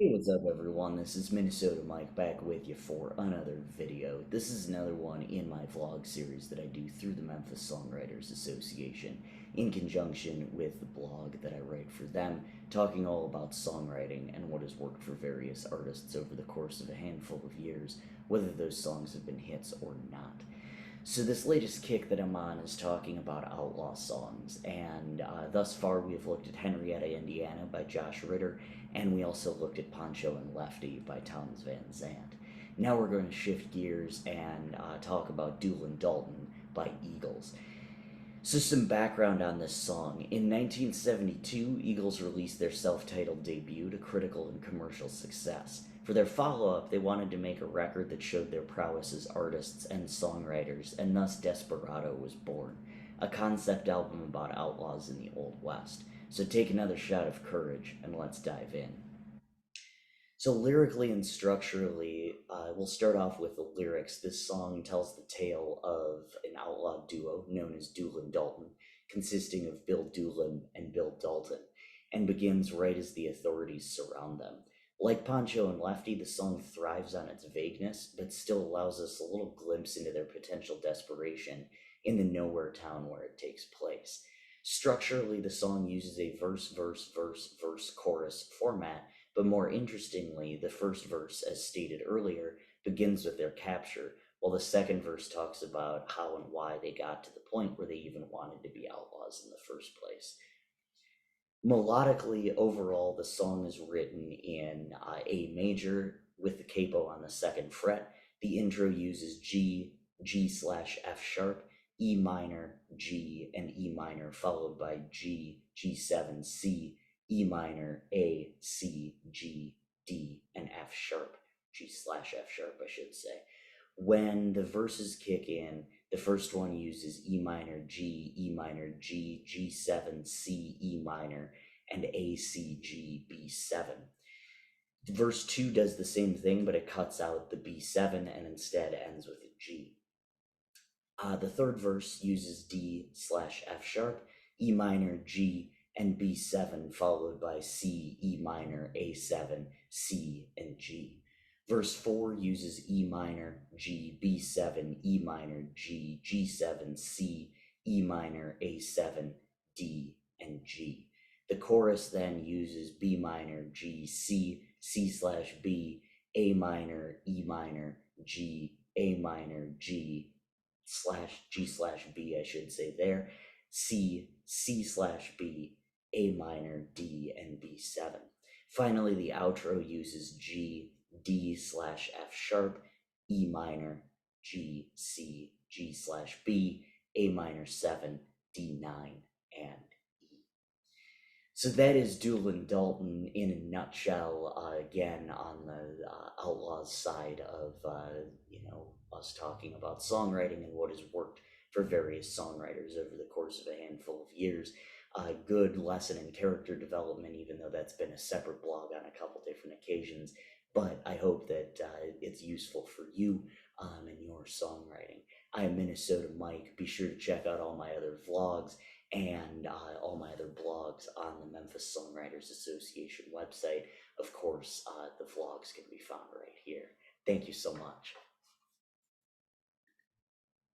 Hey, what's up, everyone? This is Minnesota Mike back with you for another video. This is another one in my vlog series that I do through the Memphis Songwriters Association in conjunction with the blog that I write for them, talking all about songwriting and what has worked for various artists over the course of a handful of years, whether those songs have been hits or not. So this latest kick that I'm on is talking about Outlaw Songs, and thus far we have looked at Henrietta, Indiana by Josh Ritter, and we also looked at Poncho and Lefty by Thomas Van Zandt. Now we're going to shift gears and talk about Doolin Dalton by Eagles. So some background on this song. In 1972, Eagles released their self-titled debut to critical and commercial success. For their follow-up, they wanted to make a record that showed their prowess as artists and songwriters, and thus Desperado was born, a concept album about outlaws in the Old West. So take another shot of courage, and let's dive in. So lyrically and structurally, we'll start off with the lyrics. This song tells the tale of an outlaw duo known as Doolin Dalton, consisting of Bill Doolin and Bill Dalton, and begins right as the authorities surround them. Like Poncho and Lefty, the song thrives on its vagueness, but still allows us a little glimpse into their potential desperation in the nowhere town where it takes place. Structurally, the song uses a verse, verse, verse, verse, chorus format, but more interestingly, the first verse, as stated earlier, begins with their capture, while the second verse talks about how and why they got to the point where they even wanted to be outlaws in the first place. Melodically, overall, the song is written in A major with the capo on the second fret. The intro uses G, G slash F sharp, E minor, G, and E minor, followed by G, G7, C, E minor, A, C, G, D, and F sharp, G slash F sharp, I should say. When the verses kick in, the first one uses E minor, G, G7, C, E minor, and A, C, G, B7. Verse 2 does the same thing, but it cuts out the B7 and instead ends with a G. The third verse uses D slash F sharp, E minor, G, and B7, followed by C, E minor, A7, C, and G. Verse 4 uses E minor, G, B7, E minor, G, G7, C, E minor, A7, D, and G. The chorus then uses B minor, G, C, C slash B, A minor, E minor, G, A minor, G, slash G slash B, I should say there, C, C slash B, A minor, D, and B7. Finally, the outro uses G, D slash F sharp, E minor, G, C, G slash B, A minor 7, D9, and E. So that is Doolin Dalton in a nutshell. Again, on the Outlaws side of us talking about songwriting and what has worked for various songwriters over the course of a handful of years. Good lesson in character development, even though that's been a separate blog on a couple different occasions. But I hope that it's useful for you in your songwriting. I am Minnesota Mike. Be sure to check out all my other vlogs and all my other blogs on the Memphis Songwriters Association website. Of course, the vlogs can be found right here. Thank you so much.